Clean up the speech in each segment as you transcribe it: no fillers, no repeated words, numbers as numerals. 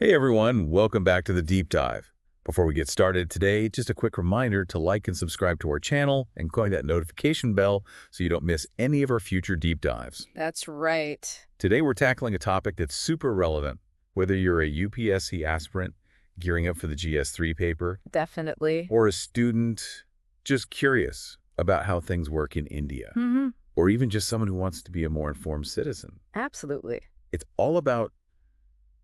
Hey everyone, welcome back to the Deep Dive. Before we get started today, just a quick reminder to like and subscribe to our channel and click that notification bell so you don't miss any of our future deep dives. That's right. Today we're tackling a topic that's super relevant, whether you're a UPSC aspirant gearing up for the GS3 paper, Definitely. or a student just curious about how things work in India, or even just someone who wants to be a more informed citizen. Absolutely. It's all about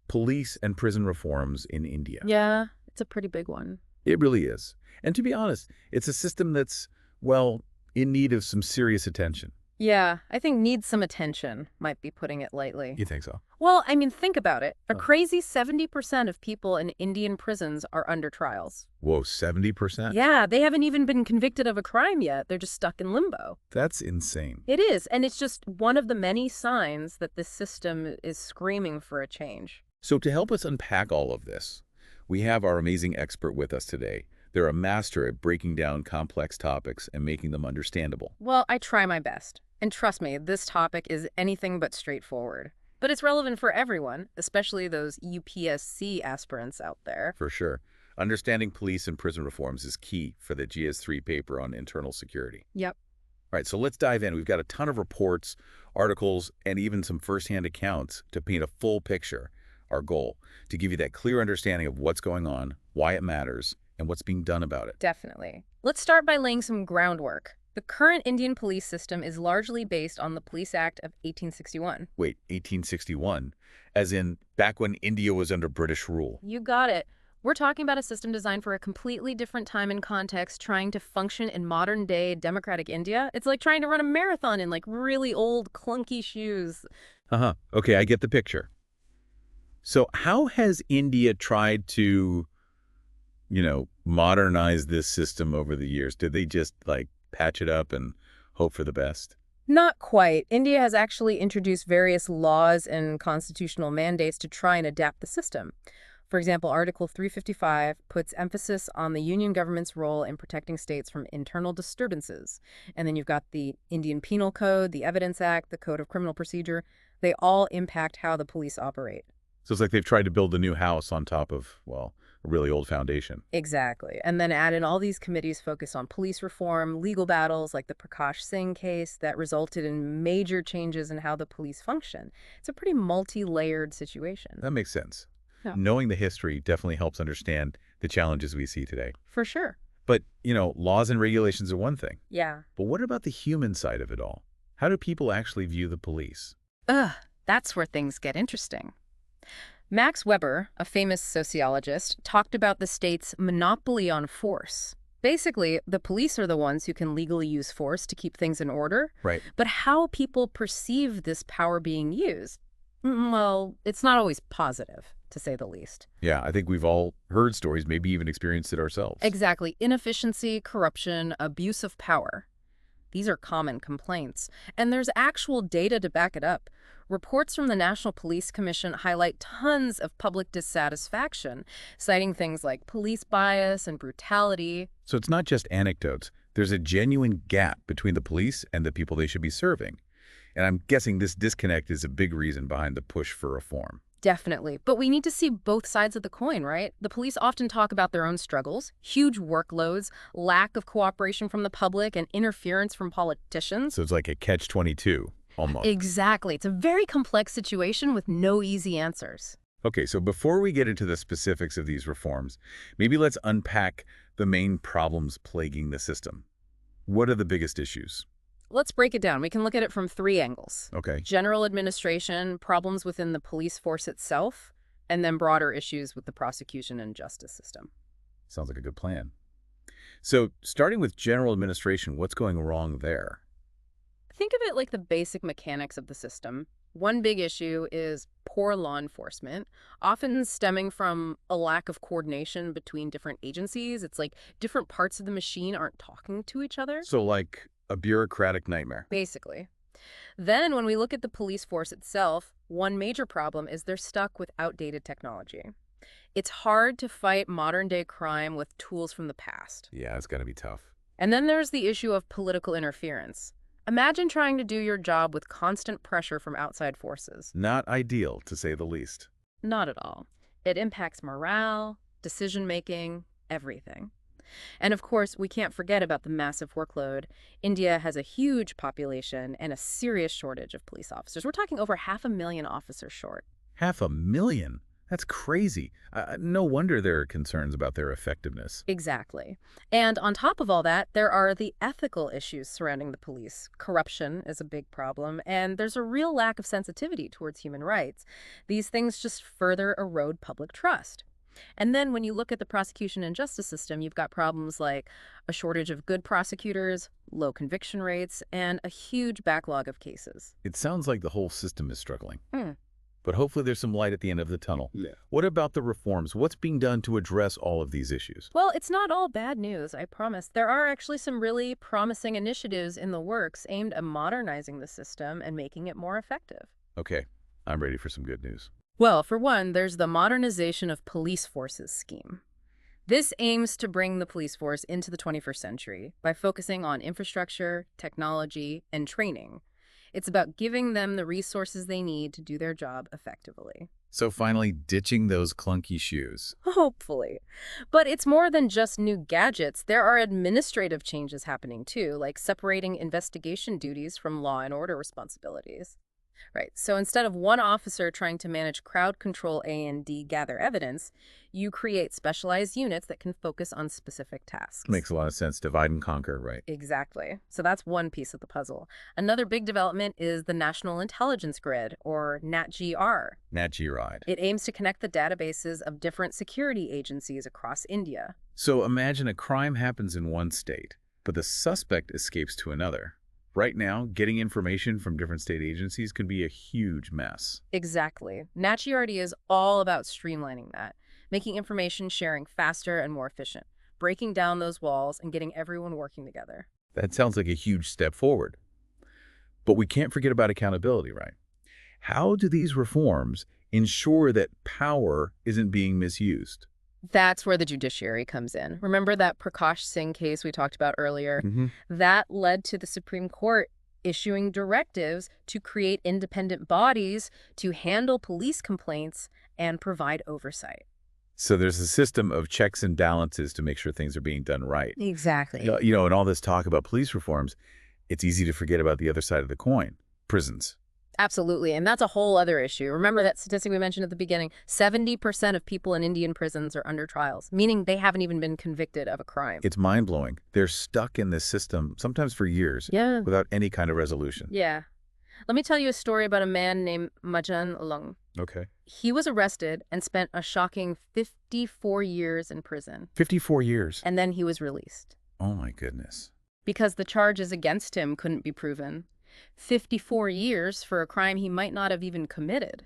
police and prison reforms in India. Yeah, it's a pretty big one. It really is. And to be honest, it's a system that's, well, in need of some serious attention. Yeah, I think needs some attention, might be putting it lightly. You think so? Well, I mean, think about it. A Oh. crazy 70% of people in Indian prisons are under trials. Whoa, 70%? Yeah, they haven't even been convicted of a crime yet. They're just stuck in limbo. That's insane. It is, and it's just one of the many signs that this system is screaming for a change. So to help us unpack all of this, we have our amazing expert with us today. They're a master at breaking down complex topics and making them understandable. Well, I try my best. And trust me, this topic is anything but straightforward. But it's relevant for everyone, especially those UPSC aspirants out there. For sure. Understanding police and prison reforms is key for the GS3 paper on internal security. Yep. All right, so let's dive in. We've got a ton of reports, articles, and even some firsthand accounts to paint a full picture. Our goal, to give you that clear understanding of what's going on, why it matters, and what's being done about it. Definitely. Let's start by laying some groundwork. The current Indian police system is largely based on the Police Act of 1861. Wait, 1861? As in back when India was under British rule? You got it. We're talking about a system designed for a completely different time and context, trying to function in modern-day democratic India. It's like trying to run a marathon in like really old, clunky shoes. Okay, I get the picture. So how has India tried to, modernize this system over the years? Did they just, patch it up and hope for the best? Not quite. India has actually introduced various laws and constitutional mandates to try and adapt the system. For example, Article 355 puts emphasis on the union government's role in protecting states from internal disturbances. And then you've got the Indian Penal Code, the Evidence Act, the Code of Criminal Procedure. They all impact how the police operate. So it's like they've tried to build a new house on top of, a really old foundation. Exactly. And then add in all these committees focused on police reform, legal battles like the Prakash Singh case that resulted in major changes in how the police function. It's a pretty multi-layered situation. That makes sense. Yeah. Knowing the history definitely helps understand the challenges we see today. For sure. But, laws and regulations are one thing. Yeah. But what about the human side of it all? How do people actually view the police? That's where things get interesting. Max Weber, a famous sociologist, talked about the state's monopoly on force. Basically, the police are the ones who can legally use force to keep things in order. Right. But how people perceive this power being used, well, it's not always positive, to say the least. Yeah, I think we've all heard stories, maybe even experienced it ourselves. Exactly. Inefficiency, corruption, abuse of power. These are common complaints. And there's actual data to back it up. Reports from the National Police Commission highlight tons of public dissatisfaction, citing things like police bias and brutality. So it's not just anecdotes. There's a genuine gap between the police and the people they should be serving. And I'm guessing this disconnect is a big reason behind the push for reform. Definitely. But we need to see both sides of the coin, right? The police often talk about their own struggles, huge workloads, lack of cooperation from the public, and interference from politicians. So it's like a catch-22, almost. Exactly. It's a very complex situation with no easy answers. Okay, so before we get into the specifics of these reforms, maybe let's unpack the main problems plaguing the system. What are the biggest issues? Let's break it down. We can look at it from three angles. Okay. General administration, problems within the police force itself, and then broader issues with the prosecution and justice system. Sounds like a good plan. So starting with general administration, what's going wrong there? Think of it like the basic mechanics of the system. One big issue is poor law enforcement, often stemming from a lack of coordination between different agencies. It's like different parts of the machine aren't talking to each other. So like a bureaucratic nightmare. Basically. Then when we look at the police force itself, one major problem is they're stuck with outdated technology. It's hard to fight modern-day crime with tools from the past. Yeah, it's got to be tough. And then there's the issue of political interference. Imagine trying to do your job with constant pressure from outside forces. Not ideal, to say the least. Not at all. It impacts morale, decision-making, everything. And of course, we can't forget about the massive workload. India has a huge population and a serious shortage of police officers. We're talking over 500,000 officers short. 500,000? That's crazy. No wonder there are concerns about their effectiveness. Exactly. And on top of all that, there are the ethical issues surrounding the police. Corruption is a big problem, and there's a real lack of sensitivity towards human rights. These things just further erode public trust. And then when you look at the prosecution and justice system, you've got problems like a shortage of good prosecutors, low conviction rates, and a huge backlog of cases. It sounds like the whole system is struggling. Hmm. But hopefully there's some light at the end of the tunnel. Yeah. What about the reforms? What's being done to address all of these issues? Well, it's not all bad news, I promise. There are actually some really promising initiatives in the works aimed at modernizing the system and making it more effective. Okay, I'm ready for some good news. Well, for one, there's the Modernization of Police Forces scheme. This aims to bring the police force into the 21st century by focusing on infrastructure, technology, and training. It's about giving them the resources they need to do their job effectively. So finally, ditching those clunky shoes. Hopefully. But it's more than just new gadgets. There are administrative changes happening too, like separating investigation duties from law and order responsibilities. Right. So instead of one officer trying to manage crowd control A&D gather evidence, you create specialized units that can focus on specific tasks. Makes a lot of sense. Divide and conquer, right? Exactly. So that's one piece of the puzzle. Another big development is the National Intelligence Grid, or NATGR. NATGRID. It aims to connect the databases of different security agencies across India. So imagine a crime happens in one state, but the suspect escapes to another. Right now, getting information from different state agencies can be a huge mess. Exactly. NATGRD is all about streamlining that, making information sharing faster and more efficient, breaking down those walls and getting everyone working together. That sounds like a huge step forward. But we can't forget about accountability, right? How do these reforms ensure that power isn't being misused? That's where the judiciary comes in. Remember that Prakash Singh case we talked about earlier? Mm-hmm. That led to the Supreme Court issuing directives to create independent bodies to handle police complaints and provide oversight. So there's a system of checks and balances to make sure things are being done right. Exactly. In all this talk about police reforms, it's easy to forget about the other side of the coin, prisons. Absolutely. And that's a whole other issue. Remember that statistic we mentioned at the beginning? 70% of people in Indian prisons are under trials, meaning they haven't even been convicted of a crime. It's mind-blowing. They're stuck in this system, sometimes for years, without any kind of resolution. Yeah. Let me tell you a story about a man named Majan Lung. Okay. He was arrested and spent a shocking 54 years in prison. 54 years. And then he was released. Oh, my goodness. Because the charges against him couldn't be proven. 54 years for a crime he might not have even committed.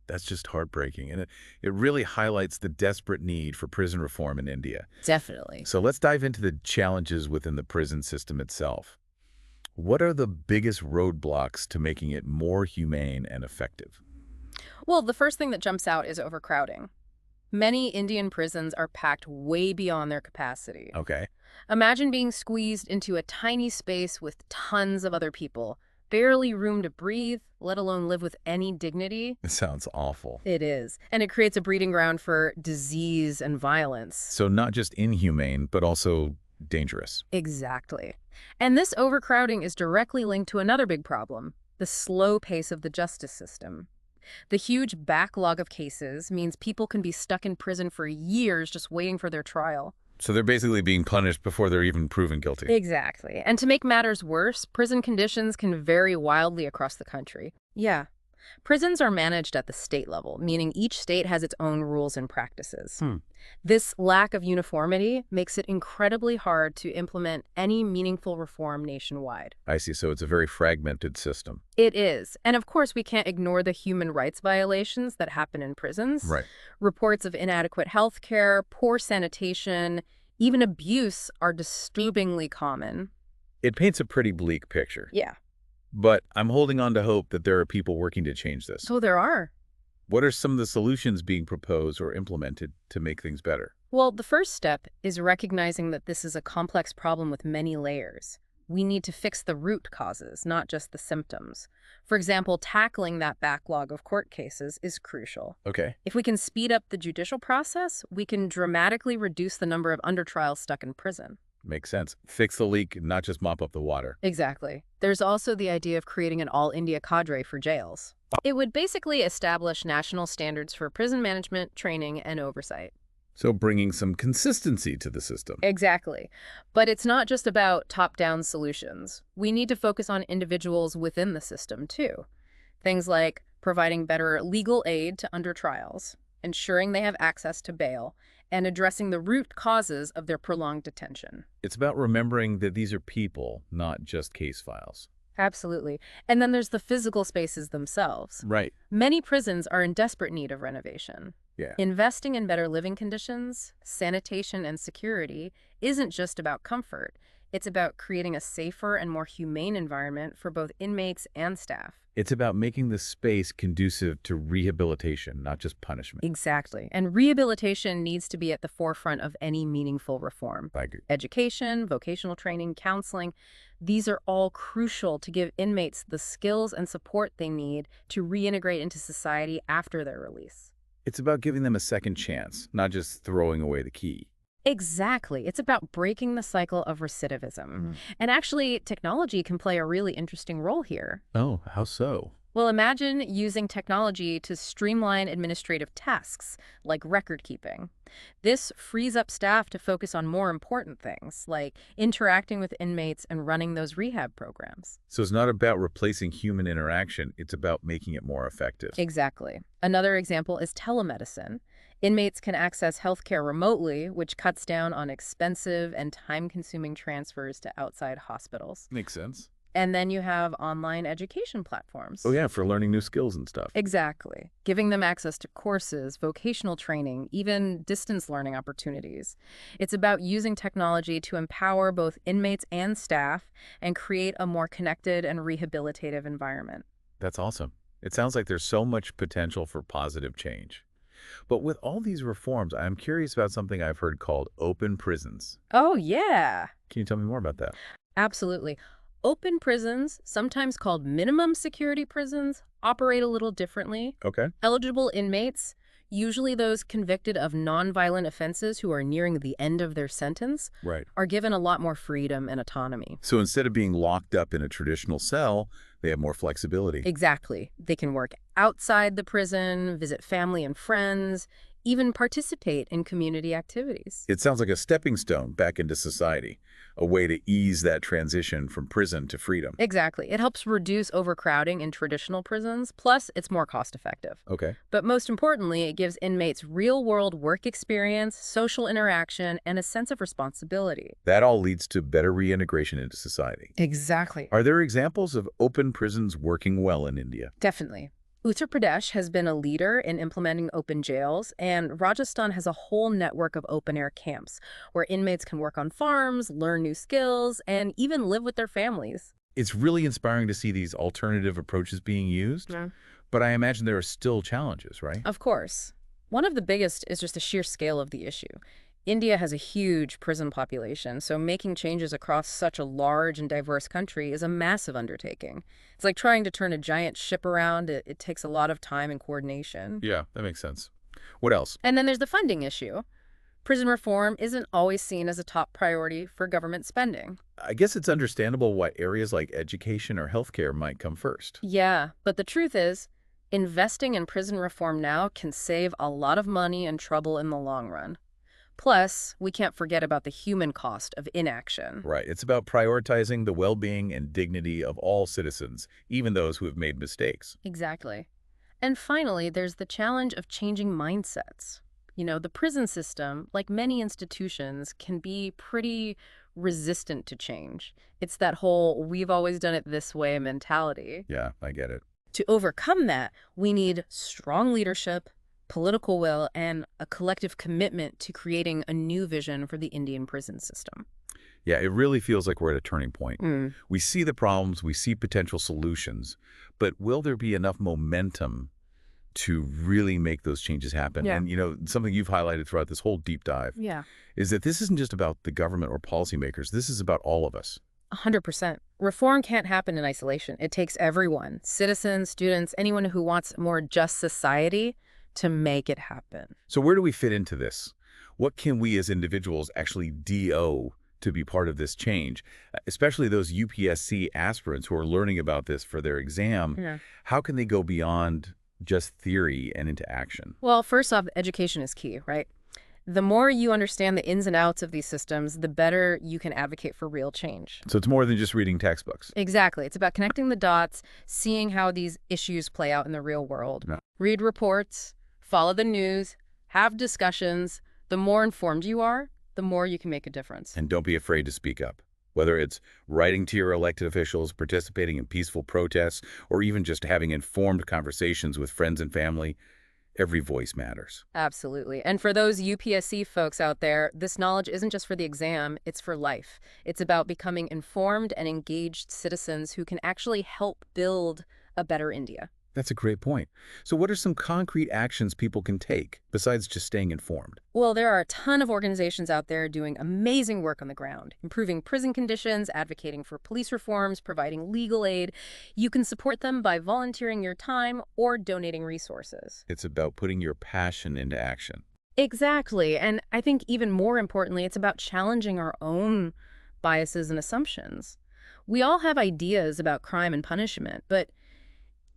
That's just heartbreaking. And it really highlights the desperate need for prison reform in India. Definitely. So let's dive into the challenges within the prison system itself. What are the biggest roadblocks to making it more humane and effective? Well, the first thing that jumps out is overcrowding. Many Indian prisons are packed way beyond their capacity. Okay. Imagine being squeezed into a tiny space with tons of other people. Barely room to breathe, let alone live with any dignity. It sounds awful. It is. And it creates a breeding ground for disease and violence. So not just inhumane, but also dangerous. Exactly. And this overcrowding is directly linked to another big problem, the slow pace of the justice system. The huge backlog of cases means people can be stuck in prison for years just waiting for their trial. So they're basically being punished before they're even proven guilty. Exactly. And to make matters worse, prison conditions can vary wildly across the country. Yeah. Prisons are managed at the state level, meaning each state has its own rules and practices. This lack of uniformity makes it incredibly hard to implement any meaningful reform nationwide. I see. So it's a very fragmented system. It is. And of course, we can't ignore the human rights violations that happen in prisons. Right. Reports of inadequate health care, poor sanitation, even abuse are disturbingly common. It paints a pretty bleak picture. Yeah. But I'm holding on to hope that there are people working to change this. Oh, there are. What are some of the solutions being proposed or implemented to make things better? Well, the first step is recognizing that this is a complex problem with many layers. We need to fix the root causes, not just the symptoms. For example, tackling that backlog of court cases is crucial. Okay. If we can speed up the judicial process, we can dramatically reduce the number of under-trials stuck in prison. Makes sense. Fix the leak, not just mop up the water. Exactly. There's also the idea of creating an all-India cadre for jails. It would basically establish national standards for prison management, training, and oversight. So bringing some consistency to the system. Exactly. But it's not just about top-down solutions. We need to focus on individuals within the system, too. Things like providing better legal aid to under-trials, ensuring they have access to bail, and addressing the root causes of their prolonged detention. It's about remembering that these are people, not just case files. Absolutely. And then there's the physical spaces themselves. Right. Many prisons are in desperate need of renovation. Yeah. Investing in better living conditions, sanitation, and security isn't just about comfort. It's about creating a safer and more humane environment for both inmates and staff. It's about making the space conducive to rehabilitation, not just punishment. Exactly. And rehabilitation needs to be at the forefront of any meaningful reform. I agree. Education, vocational training, counseling, these are all crucial to give inmates the skills and support they need to reintegrate into society after their release. It's about giving them a second chance, not just throwing away the key. Exactly. It's about breaking the cycle of recidivism. And actually, technology can play a really interesting role here. Oh, how so? Well, imagine using technology to streamline administrative tasks, like record keeping. This frees up staff to focus on more important things, like interacting with inmates and running those rehab programs. So it's not about replacing human interaction, it's about making it more effective. Exactly. Another example is telemedicine. Inmates can access healthcare remotely, which cuts down on expensive and time-consuming transfers to outside hospitals. Makes sense. And then you have online education platforms. Oh yeah, for learning new skills and stuff. Exactly. Giving them access to courses, vocational training, even distance learning opportunities. It's about using technology to empower both inmates and staff and create a more connected and rehabilitative environment. That's awesome. It sounds like there's so much potential for positive change. But with all these reforms, I'm curious about something I've heard called open prisons. Oh, yeah. Can you tell me more about that? Absolutely. Open prisons, sometimes called minimum security prisons, operate a little differently. Okay. Eligible inmates, usually those convicted of nonviolent offenses who are nearing the end of their sentence, Right. are given a lot more freedom and autonomy. So instead of being locked up in a traditional cell, they have more flexibility. Exactly. They can work outside the prison, visit family and friends, even participate in community activities. It sounds like a stepping stone back into society, a way to ease that transition from prison to freedom. Exactly. It helps reduce overcrowding in traditional prisons, plus it's more cost-effective. Okay. But most importantly, it gives inmates real-world work experience, social interaction, and a sense of responsibility. That all leads to better reintegration into society. Exactly. Are there examples of open prisons working well in India? Definitely. Uttar Pradesh has been a leader in implementing open jails, and Rajasthan has a whole network of open-air camps where inmates can work on farms, learn new skills, and even live with their families. It's really inspiring to see these alternative approaches being used, Yeah. but I imagine there are still challenges, right? Of course. One of the biggest is just the sheer scale of the issue. India has a huge prison population, so making changes across such a large and diverse country is a massive undertaking. It's like trying to turn a giant ship around. It takes a lot of time and coordination. Yeah, that makes sense. What else? And then there's the funding issue. Prison reform isn't always seen as a top priority for government spending. I guess it's understandable why areas like education or healthcare might come first. Yeah, but the truth is, investing in prison reform now can save a lot of money and trouble in the long run. Plus, we can't forget about the human cost of inaction. Right. It's about prioritizing the well-being and dignity of all citizens, even those who have made mistakes. Exactly. And finally, there's the challenge of changing mindsets. You know, the prison system, like many institutions, can be pretty resistant to change. It's that whole "we've always done it this way" mentality. Yeah, I get it. To overcome that, we need strong leadership, political will, and a collective commitment to creating a new vision for the Indian prison system. Yeah, it really feels like we're at a turning point. Mm. We see the problems, we see potential solutions, but will there be enough momentum to really make those changes happen? Yeah. And, you know, something you've highlighted throughout this whole deep dive Yeah. is that this isn't just about the government or policymakers. This is about all of us. 100%. Reform can't happen in isolation. It takes everyone, citizens, students, anyone who wants a more just society to make it happen. So where do we fit into this? What can we as individuals actually do to be part of this change? Especially those UPSC aspirants who are learning about this for their exam. Yeah. How can they go beyond just theory and into action? Well, first off, education is key, right? The more you understand the ins and outs of these systems, the better you can advocate for real change. So it's more than just reading textbooks. Exactly. It's about connecting the dots, seeing how these issues play out in the real world. Yeah. Read reports, follow the news, have discussions. The more informed you are, the more you can make a difference. And don't be afraid to speak up. Whether it's writing to your elected officials, participating in peaceful protests, or even just having informed conversations with friends and family, every voice matters. Absolutely. And for those UPSC folks out there, this knowledge isn't just for the exam, it's for life. It's about becoming informed and engaged citizens who can actually help build a better India. That's a great point. So what are some concrete actions people can take besides just staying informed? Well, there are a ton of organizations out there doing amazing work on the ground, improving prison conditions, advocating for police reforms, providing legal aid. You can support them by volunteering your time or donating resources. It's about putting your passion into action. Exactly. And I think even more importantly, it's about challenging our own biases and assumptions. We all have ideas about crime and punishment, but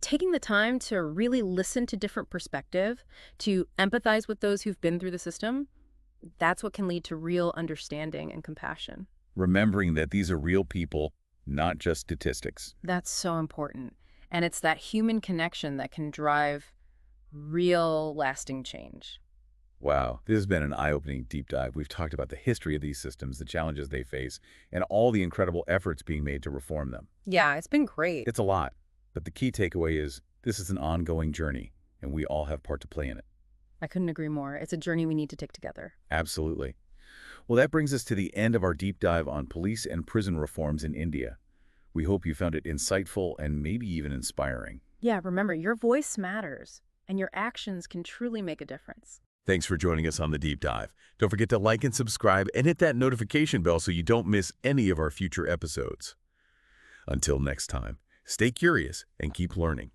taking the time to really listen to different perspectives, to empathize with those who've been through the system, that's what can lead to real understanding and compassion. Remembering that these are real people, not just statistics. That's so important. And it's that human connection that can drive real lasting change. Wow, this has been an eye-opening deep dive. We've talked about the history of these systems, the challenges they face, and all the incredible efforts being made to reform them. Yeah, it's been great. It's a lot, but the key takeaway is this is an ongoing journey, and we all have part to play in it. I couldn't agree more. It's a journey we need to take together. Absolutely. Well, that brings us to the end of our deep dive on police and prison reforms in India. We hope you found it insightful and maybe even inspiring. Yeah, remember, your voice matters, and your actions can truly make a difference. Thanks for joining us on the deep dive. Don't forget to like and subscribe and hit that notification bell so you don't miss any of our future episodes. Until next time, stay curious and keep learning.